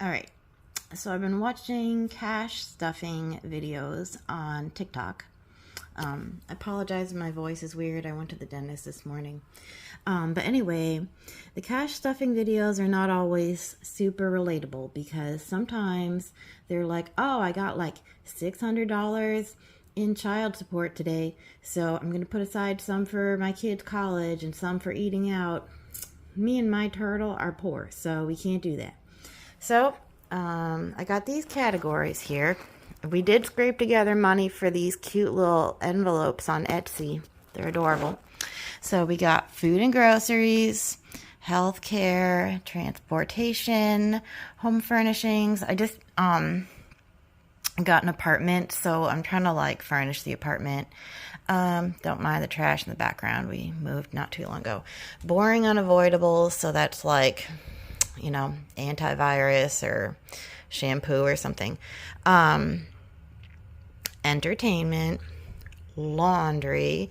All right. So I've been watching cash stuffing videos on TikTok. I apologize if my voice is weird. I went to the dentist this morning. But anyway, the cash stuffing videos are not always super relatable because sometimes they're like, oh, I got like $600 in child support today, so I'm going to put aside some for my kids' college and some for eating out. Me and my turtle are poor, so we can't do that. So, I got these categories here. We did scrape together money for these cute little envelopes on Etsy. They're adorable. So we got food and groceries, healthcare, transportation, home furnishings. I just got an apartment, so I'm trying to like furnish the apartment. Don't mind the trash in the background. We moved not too long ago. Boring unavoidable, so that's like, you know, antivirus or shampoo or something. Entertainment, laundry,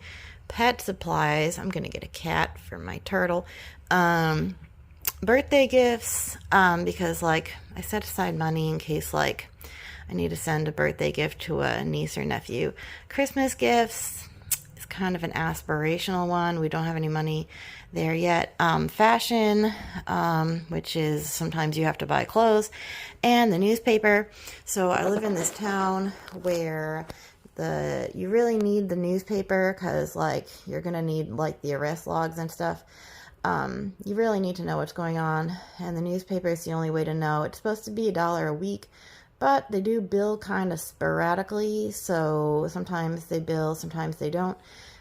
pet supplies. I'm gonna get a cat for my turtle. Birthday gifts, because like I set aside money in case like I need to send a birthday gift to a niece or nephew. Christmas gifts is kind of an aspirational one. We don't have any money there yet. Fashion, which is sometimes you have to buy clothes, and the newspaper. So I live in this town where you really need the newspaper because like you're gonna need like the arrest logs and stuff. You really need to know what's going on, and the newspaper is the only way to know. It's supposed to be $1 a week, but they do bill kind of sporadically, so sometimes they bill, sometimes they don't.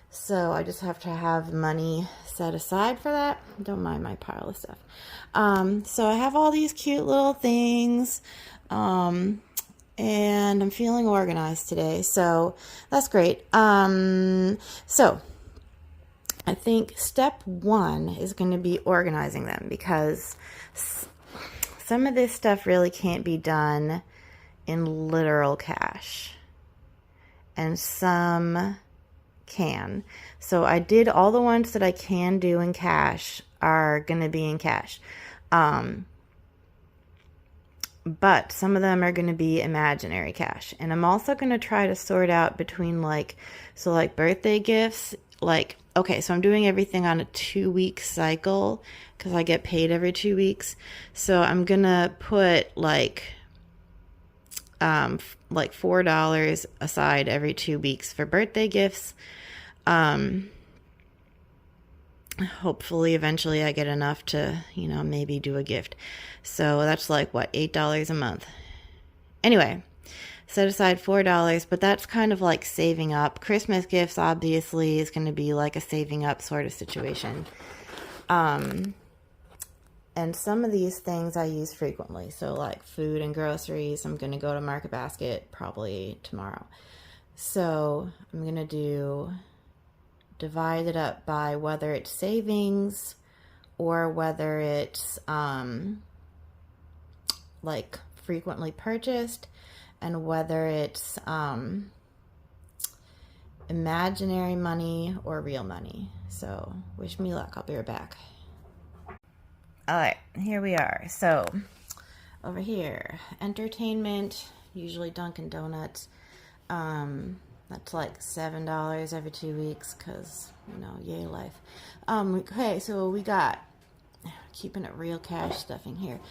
So I just have to have money set aside for that. Don't mind my pile of stuff. So I have all these cute little things, and I'm feeling organized today, so that's great. So I think step one is going to be organizing them because some of this stuff really can't be done in literal cash, and some can. So I did all the ones that I can do in cash are going to be in cash. But some of them are going to be imaginary cash. And I'm also going to try to sort out between like birthday gifts, like, okay, so I'm doing everything on a 2-week cycle because I get paid every 2 weeks. So I'm going to put like $4 aside every 2 weeks for birthday gifts. Hopefully eventually I get enough to, you know, maybe do a gift. So that's like what, $8 a month. Anyway, set aside $4, but that's kind of like saving up. Christmas gifts obviously is going to be like a saving up sort of situation. And some of these things I use frequently. So like food and groceries, I'm going to go to Market Basket probably tomorrow. So I'm going to divide it up by whether it's savings or whether it's like frequently purchased, and whether it's imaginary money or real money. So wish me luck. I'll be right back. All right, here we are. So over here, entertainment, usually Dunkin' Donuts. That's like $7 every 2 weeks because, you know, yay life. Okay, so we got, keeping it real cash stuffing here.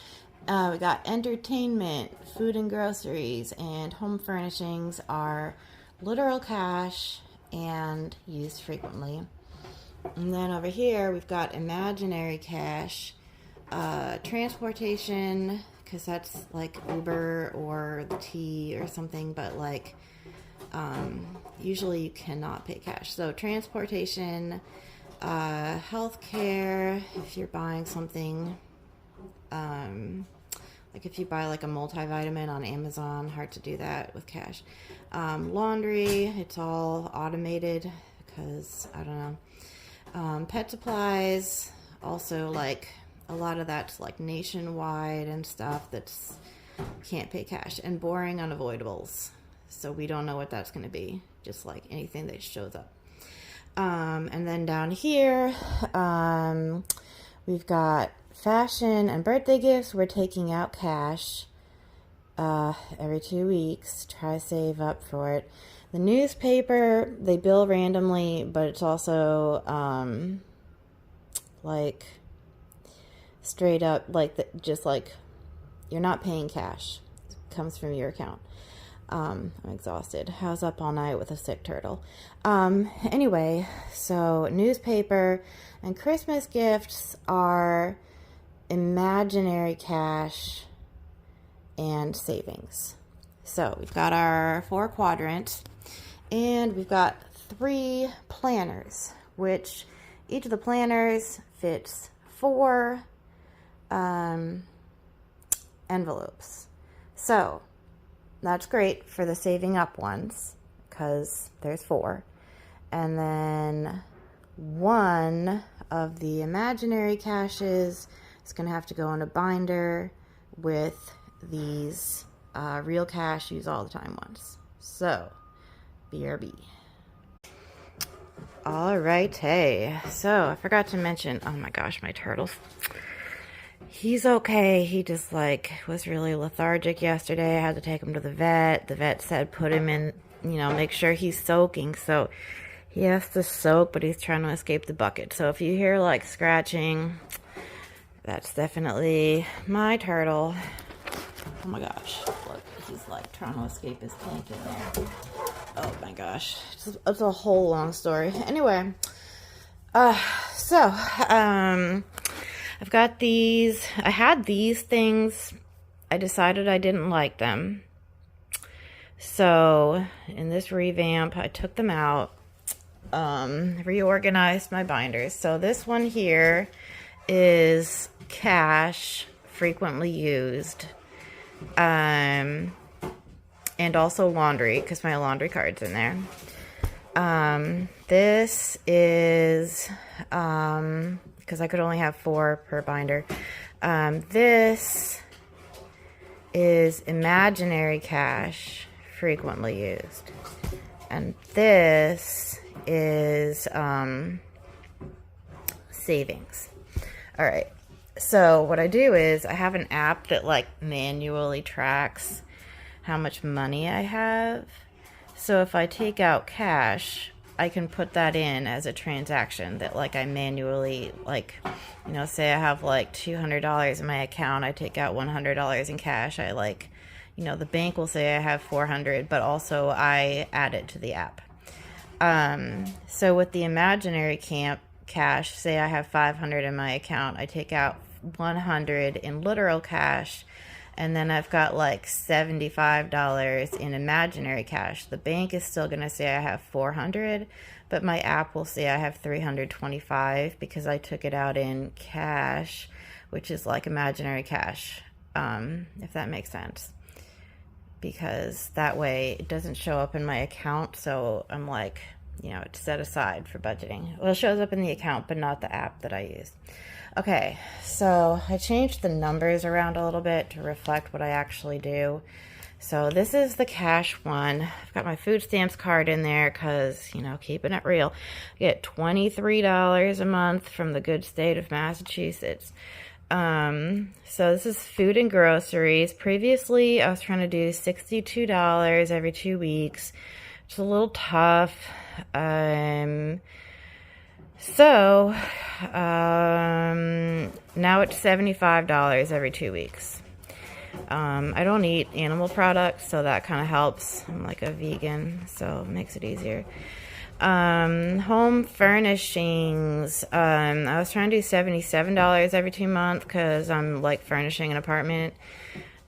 We got entertainment, food and groceries, and home furnishings are literal cash and used frequently. And then over here, we've got imaginary cash, transportation, because that's like Uber or the T or something, but like, usually you cannot pay cash. So transportation, healthcare, if you're buying something, like if you buy like a multivitamin on Amazon, hard to do that with cash. Laundry, it's all automated because I don't know. Pet supplies, also like a lot of that's like nationwide and stuff that's can't pay cash. And boring unavoidables. So we don't know what that's going to be, just like anything that shows up. And then down here, we've got fashion and birthday gifts, we're taking out cash every 2 weeks. Try to save up for it. The newspaper, they bill randomly, but it's also like straight up, like just like you're not paying cash. It comes from your account. I'm exhausted. I was up all night with a sick turtle. Anyway, so newspaper and Christmas gifts are imaginary cash and savings. So we've got our 4 quadrants, and we've got 3 planners, which each of the planners fits 4 envelopes. So that's great for the saving up ones because there's 4. And then one of the imaginary caches is going to have to go in a binder with these real cash, use all the time ones. So, BRB. All right, hey. So, I forgot to mention, oh my gosh, my turtles. He's okay. He just was really lethargic yesterday. I had to take him to the vet. The vet said put him in, make sure he's soaking. So he has to soak, but he's trying to escape the bucket. So if you hear scratching, that's definitely my turtle. Oh my gosh. Look, he's trying to escape his tank in there. Oh my gosh. It's a whole long story. Anyway, I've got these. I had these things. I decided I didn't like them. So in this revamp, I took them out, reorganized my binders. So this one here is cash, frequently used, and also laundry, because my laundry card's in there. This is, because I could only have 4 per binder. This is imaginary cash, frequently used. And this is savings. All right. So what I do is I have an app that manually tracks how much money I have. So if I take out cash, I can put that in as a transaction that I manually, say I have $200 in my account, I take out $100 in cash. I the bank will say I have $400, but also I add it to the app. So with the imaginary cash, say I have $500 in my account, I take out $100 in literal cash, and then I've got $75 in imaginary cash. The bank is still going to say I have $400, but my app will say I have $325 because I took it out in cash, which is imaginary cash, if that makes sense. Because that way it doesn't show up in my account, so I'm it's set aside for budgeting. Well, it shows up in the account, but not the app that I use. Okay, so I changed the numbers around a little bit to reflect what I actually do. So this is the cash one. I've got my food stamps card in there because, keeping it real. I get $23 a month from the good state of Massachusetts. So this is food and groceries. Previously, I was trying to do $62 every 2 weeks. It's a little tough. So now it's $75 every 2 weeks. I don't eat animal products, so that kind of helps. I'm a vegan, so it makes it easier. Home furnishings. I was trying to do $77 every 2 months because I'm furnishing an apartment,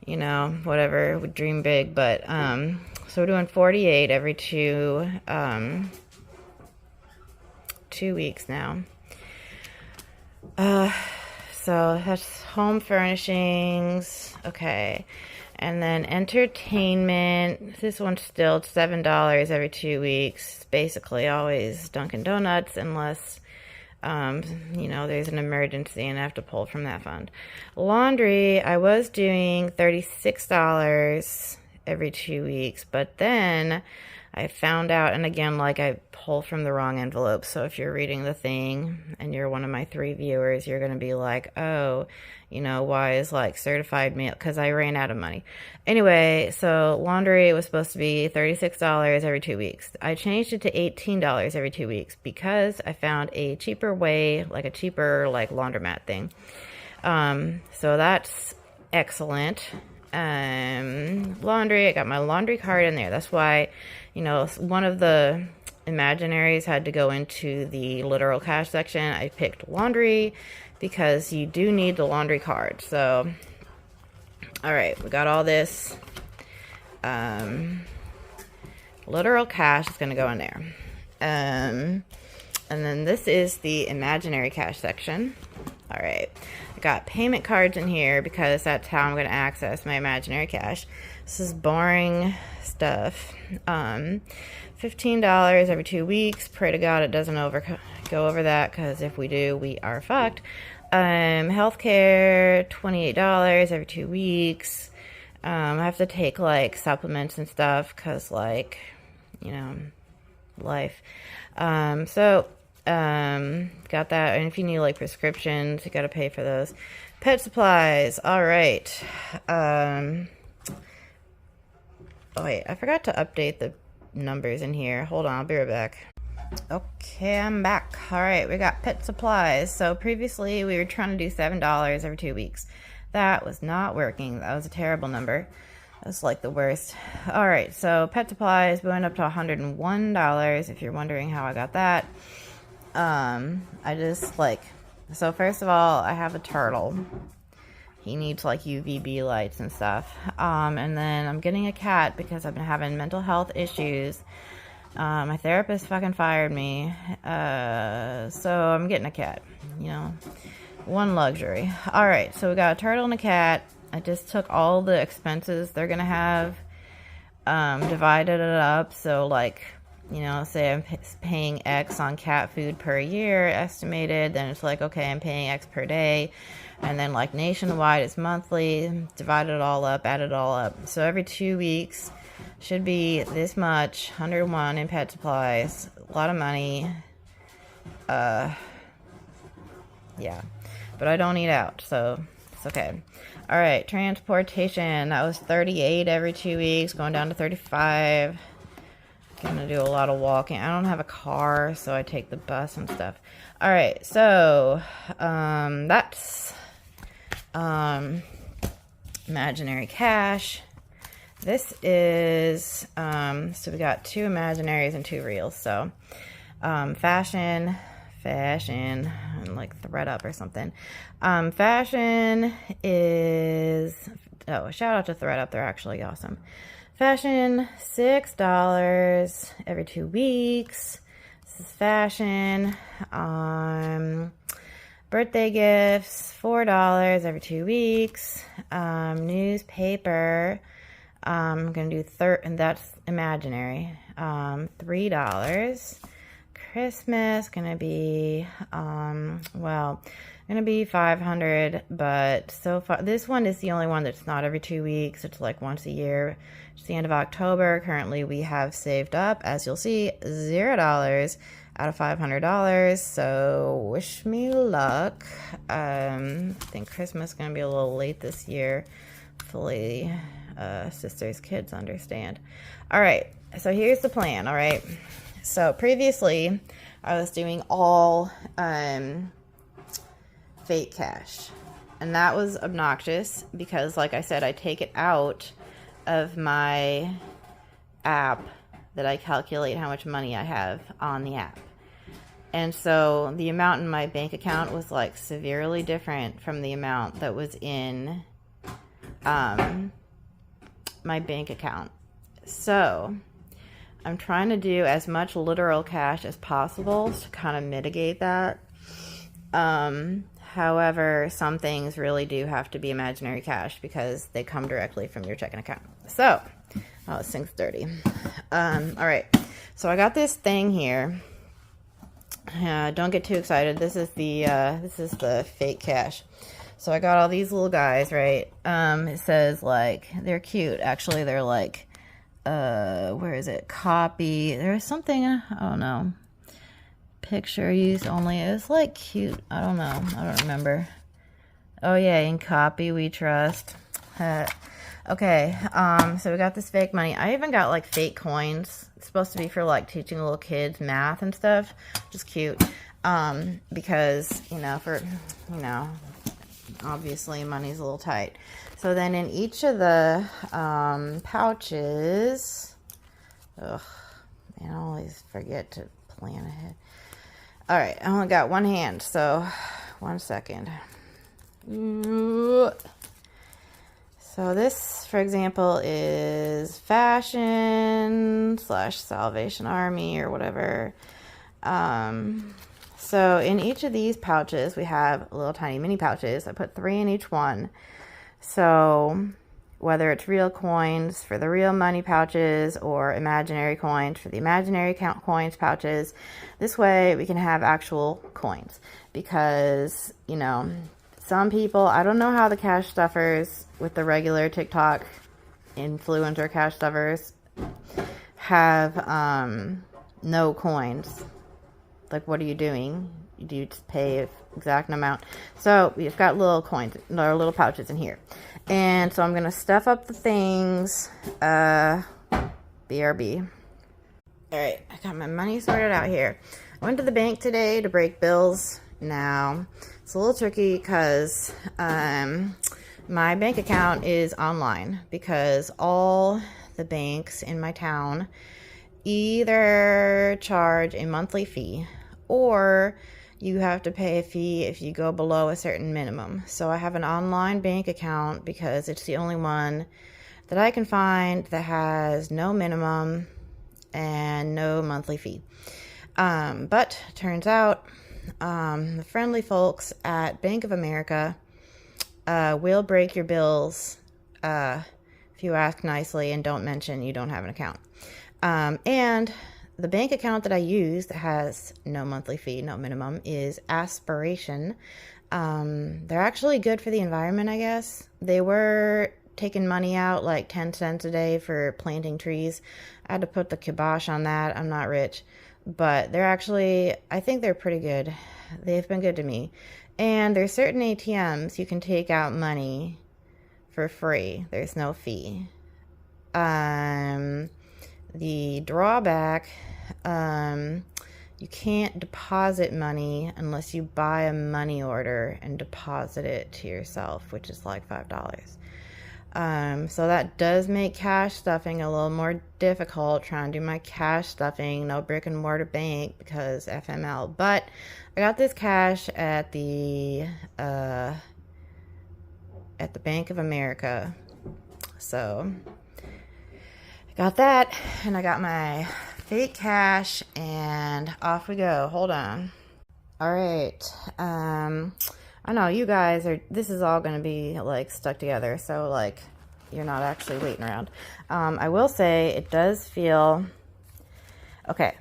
whatever, would dream big, but so we're doing $48 every 2 weeks now. So that's home furnishings. Okay. And then entertainment. This one's still $7 every 2 weeks. Basically always Dunkin' Donuts unless, there's an emergency and I have to pull from that fund. Laundry, I was doing $36 every 2 weeks, but then I found out, and again, like, I pull from the wrong envelope, so if you're reading the thing and you're one of my 3 viewers, you're going to be like, oh, you know, why is, like, certified mail, because I ran out of money. Anyway, so laundry was supposed to be $36 every 2 weeks. I changed it to $18 every 2 weeks because I found a cheaper way, like a cheaper, like, laundromat thing. So that's excellent. Laundry, I got my laundry card in there. That's why, you know, one of the imaginaries had to go into the literal cash section. I picked laundry because you do need the laundry card. So, all right, we got all this. Literal cash is going to go in there. And then this is the imaginary cash section. All right, I got payment cards in here because that's how I'm going to access my imaginary cash. This is boring stuff. $15 every 2 weeks. Pray to God it doesn't go over that, because if we do, we are fucked. Healthcare, $28 every 2 weeks. I have to take, like, supplements and stuff because, like, you know, life. Got that. And if you need, like, prescriptions, you got to pay for those. Pet supplies. All right. Oh, wait. I forgot to update the numbers in here. Hold on. I'll be right back. Okay, I'm back. All right. We got pet supplies. So previously we were trying to do $7 every 2 weeks. That was not working. That was a terrible number. That was like the worst. All right. So pet supplies, we went up to $101. If you're wondering how I got that. I just, like, so first of all, I have a turtle. He needs, like, UVB lights and stuff. And then I'm getting a cat because I've been having mental health issues. My therapist fucking fired me. So I'm getting a cat, you know, one luxury. All right. So we got a turtle and a cat. I just took all the expenses they're going to have, divided it up. So, like, you know, say I'm paying X on cat food per year estimated, then it's like, okay, I'm paying X per day. And then, like, nationwide is monthly, divided it all up, added it all up. So every 2 weeks should be this much, 101 in pet supplies, a lot of money. Yeah, but I don't eat out, so it's okay. All right, transportation, that was 38 every 2 weeks, going down to 35. Gonna do a lot of walking. I don't have a car, so I take the bus and stuff. All right, so that's imaginary cash. This is so we got 2 imaginaries and 2 reals. So fashion, and like thread up or something. Fashion is, oh, shout out to thread up. They're actually awesome. Fashion, $6 every 2 weeks. This is fashion. Birthday gifts, $4 every 2 weeks. Newspaper, I'm going to do and that's imaginary. $3. Christmas, going to be, well, going to be $500, but so far, this one is the only one that's not every 2 weeks. It's like once a year. It's the end of October. Currently, we have saved up, as you'll see, $0 out of $500. So wish me luck. I think Christmas is going to be a little late this year. Hopefully, sister's kids understand. All right. So here's the plan. All right. So previously, I was doing all fake cash, and that was obnoxious because, like I said, I take it out of my app that I calculate how much money I have on the app. And so the amount in my bank account was like severely different from the amount that was in my bank account. So I'm trying to do as much literal cash as possible to kind of mitigate that. However, some things really do have to be imaginary cash because they come directly from your checking account. So, oh, this thing's dirty. All right. So I got this thing here. Don't get too excited. This is the fake cash. So I got all these little guys, right? It says, like, they're cute. Actually, they're like where is it? Copy. There's something, I don't know. Picture use only. It was like cute. I don't know. I don't remember. Oh yeah, in copy we trust. Okay, so we got this fake money. I even got like fake coins. It's supposed to be for like teaching little kids math and stuff. Just cute. Because, you know, obviously money's a little tight. So then in each of the pouches, ugh, man, I always forget to plan ahead. All right, I only got one hand, so 1 second. So this, for example, is Fashion / Salvation Army or whatever. So in each of these pouches, we have little tiny mini pouches. I put 3 in each one. So whether it's real coins for the real money pouches or imaginary coins for the imaginary coins pouches, this way we can have actual coins. Because, you know, some people, I don't know how the cash stuffers with the regular TikTok influencer cash stuffers have no coins. Like, what are you doing? Do you just pay an exact amount? So we've got little coins, or little pouches in here. And so I'm going to stuff up the things. BRB. All right, I got my money sorted out here. I went to the bank today to break bills. Now, it's a little tricky because my bank account is online because all the banks in my town either charge a monthly fee or you have to pay a fee if you go below a certain minimum. So I have an online bank account because it's the only one that I can find that has no minimum and no monthly fee. But turns out the friendly folks at Bank of America will break your bills if you ask nicely and don't mention you don't have an account. And the bank account that I use that has no monthly fee, no minimum, is Aspiration. They're actually good for the environment, I guess. They were taking money out like 10 cents a day for planting trees. I had to put the kibosh on that. I'm not rich. But they're actually, I think they're pretty good. They've been good to me. And there's certain ATMs you can take out money for free. There's no fee. The drawback, you can't deposit money unless you buy a money order and deposit it to yourself, which is like $5. So that does make cash stuffing a little more difficult, trying to do my cash stuffing, no brick and mortar bank because FML. But I got this cash at the Bank of America. So I got that, and I got my fake cash, and off we go. Hold on. All right. I know you guys are, this is all going to be like stuck together. So like you're not actually waiting around. I will say it does feel okay.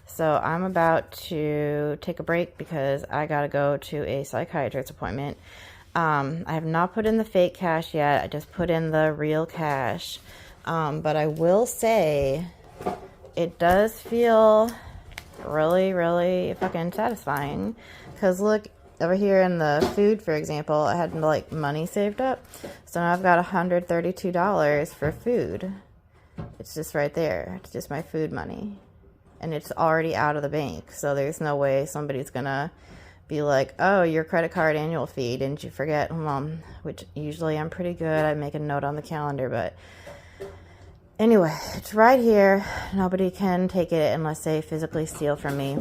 So I'm about to take a break because I got to go to a psychiatrist appointment. I have not put in the fake cash yet. I just put in the real cash. But I will say it does feel really, really fucking satisfying. Because look, over here in the food, for example, I had like money saved up. So now I've got $132 for food. It's just right there. It's just my food money. And it's already out of the bank. So there's no way somebody's going to be like, oh, your credit card annual fee, didn't you forget? Which usually I'm pretty good. I make a note on the calendar, but anyway, it's right here. Nobody can take it unless they physically steal from me.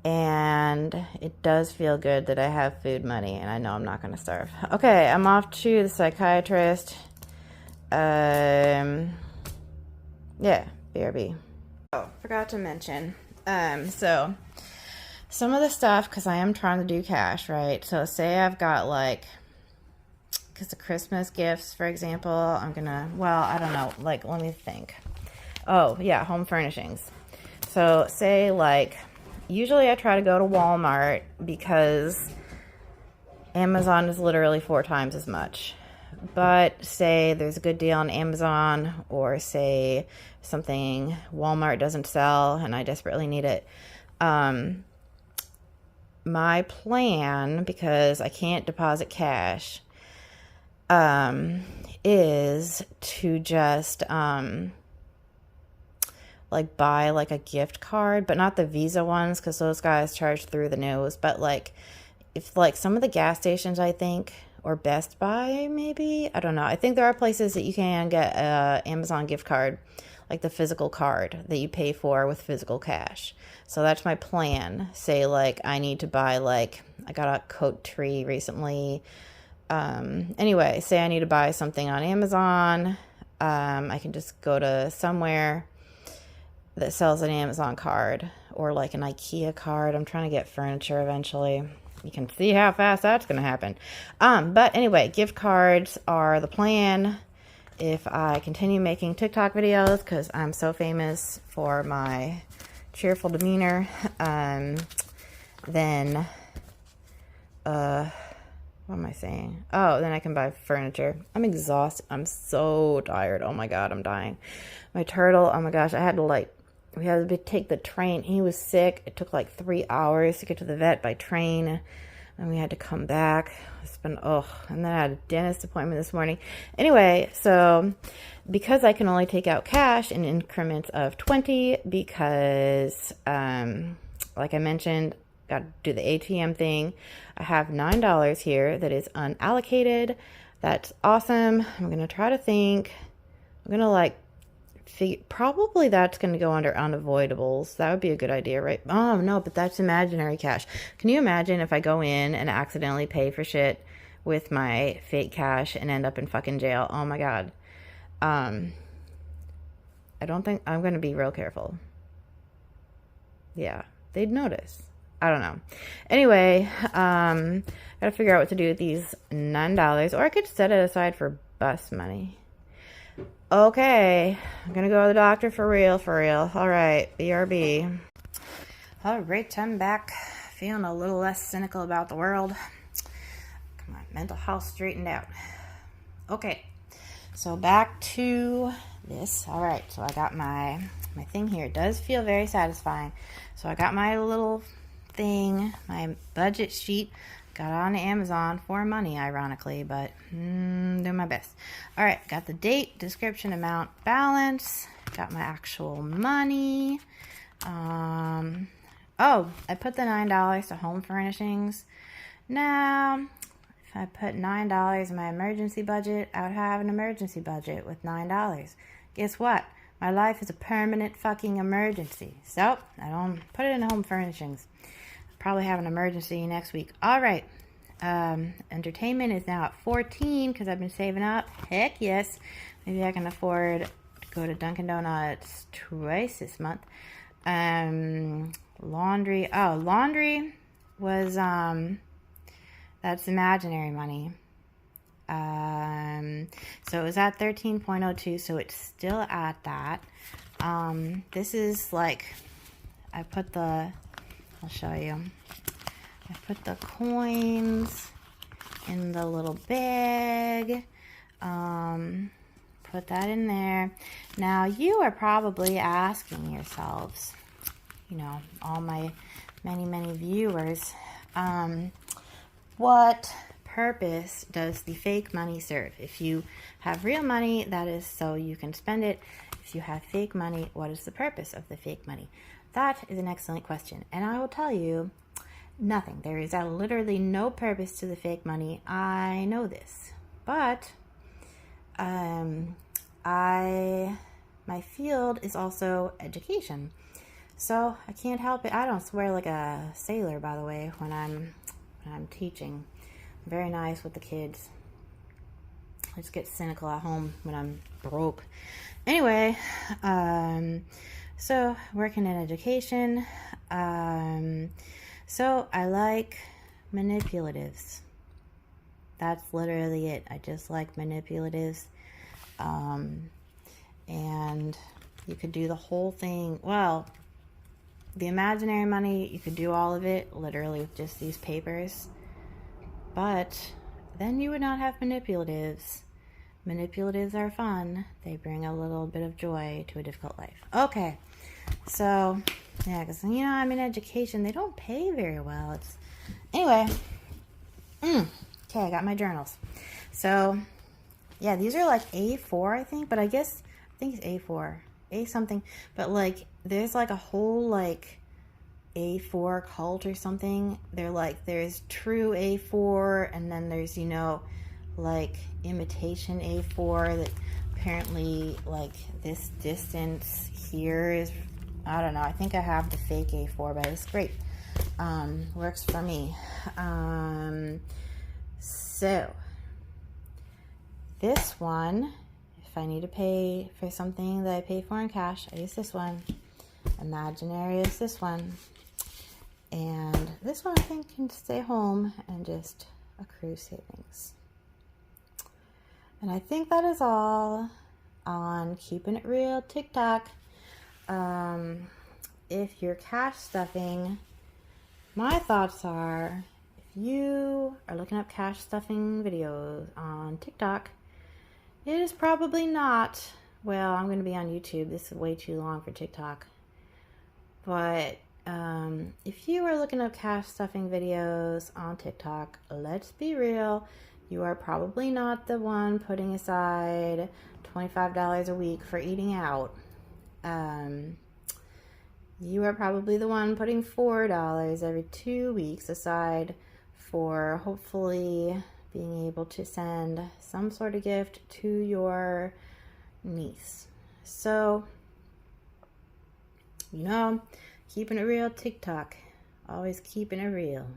And it does feel good that I have food money, and I know I'm not going to starve. Okay, I'm off to the psychiatrist. Yeah, BRB. Oh, forgot to mention. So some of the stuff, because I am trying to do cash, right? So say I've got like, because the Christmas gifts, for example, I'm gonna, well, I don't know, like, let me think. Oh, yeah, home furnishings. So say like, usually I try to go to Walmart because Amazon is literally 4 times as much. but say there's a good deal on Amazon, or say something Walmart doesn't sell and I desperately need it. My plan, because I can't deposit cash, is to just like buy like a gift card, but not the Visa ones, because those guys charge through the nose. But like, if like some of the gas stations, I think, or Best Buy, maybe, I don't know. I think there are places that you can get a Amazon gift card, like the physical card that you pay for with physical cash. So that's my plan. Say like I need to buy, like, I got a coat tree recently. Anyway, say I need to buy something on Amazon. I can just go to somewhere that sells an Amazon card, or like an IKEA card. I'm trying to get furniture eventually. You can see how fast that's going to happen. But anyway, gift cards are the plan if I continue making TikTok videos, because I'm so famous for my cheerful demeanor. Then, what am I saying? Oh, then I can buy furniture. I'm exhausted. I'm so tired. Oh my God, I'm dying. My turtle, oh my gosh, we had to take the train. He was sick. It took like 3 hours to get to the vet by train. And we had to come back. And then I had a dentist appointment this morning. Anyway, so because I can only take out cash in increments of 20, because, like I mentioned, got to do the ATM thing. I have $9 here that is unallocated. That's awesome. I'm going to try to think. I'm going to like probably that's going to go under unavoidables. That would be a good idea, right? Oh, no, but that's imaginary cash. Can you imagine if I go in and accidentally pay for shit with my fake cash and end up in fucking jail? Oh, my God. I don't think I'm going to be real careful. Yeah, they'd notice. I don't know. Anyway, gotta figure out what to do with these $9, or I could set it aside for bus money. Okay, I'm gonna go to the doctor for real. All right, BRB. All right, I'm back, feeling a little less cynical about the world. Come on, mental health straightened out. Okay, so back to this. All right, so I got my thing here. It does feel very satisfying. So I got my little thing, my budget sheet. Got on Amazon for money, ironically, but doing my best. All right, got the date, description, amount, balance. Got my actual money. I put the $9 to home furnishings. Now, if I put $9 in my emergency budget, I would have an emergency budget with $9. Guess what? My life is a permanent fucking emergency. So, I don't put it in home furnishings. Probably have an emergency next week. All right. Entertainment is now at 14 because I've been saving up. Heck yes. Maybe I can afford to go to Dunkin' Donuts twice this month. Laundry. Oh, laundry was, that's imaginary money. So it was at 13.02, so it's still at that. This is like, I'll show you. I put the coins in the little bag. Put that in there. Now, you are probably asking yourselves, all my many viewers, what purpose does the fake money serve? If you have real money, that is so you can spend it. If you have fake money, what is the purpose of the fake money? That is an excellent question, and I will tell you nothing. There is literally no purpose to the fake money. I know this, but my field is also education, so I can't help it. I don't swear like a sailor, by the way, when I'm teaching. I'm very nice with the kids. I just get cynical at home when I'm broke. Anyway, so working in education, so I like manipulatives. That's literally it. I just like manipulatives. And you could do the whole thing. Well, the imaginary money, you could do all of it literally with just these papers. But then you would not have manipulatives. Manipulatives are fun. They bring a little bit of joy to a difficult life. Okay, so yeah, because I'm in education. They don't pay very well. Anyway. Okay, I got my journals. So yeah, these are like A4, I think, but I think it's A4, A something. But like, there's like a whole like A4 cult or something. There's true A4, and then there's like imitation A4 that apparently like this distance here is, I don't know. I think I have the fake A4, but it's great. Works for me. So this one, if I need to pay for something that I pay for in cash, I use this one. Imaginary is this one. And this one I think can stay home and just accrue savings. And I think that is all on Keeping It Real TikTok. If you're cash stuffing, my thoughts are, if you are looking up cash stuffing videos on TikTok, it is probably not, well, I'm going to be on YouTube. This is way too long for TikTok. But if you are looking up cash stuffing videos on TikTok, let's be real, you are probably not the one putting aside $25 a week for eating out. You are probably the one putting $4 every 2 weeks aside for hopefully being able to send some sort of gift to your niece. So, keeping it real TikTok. Always keeping it real.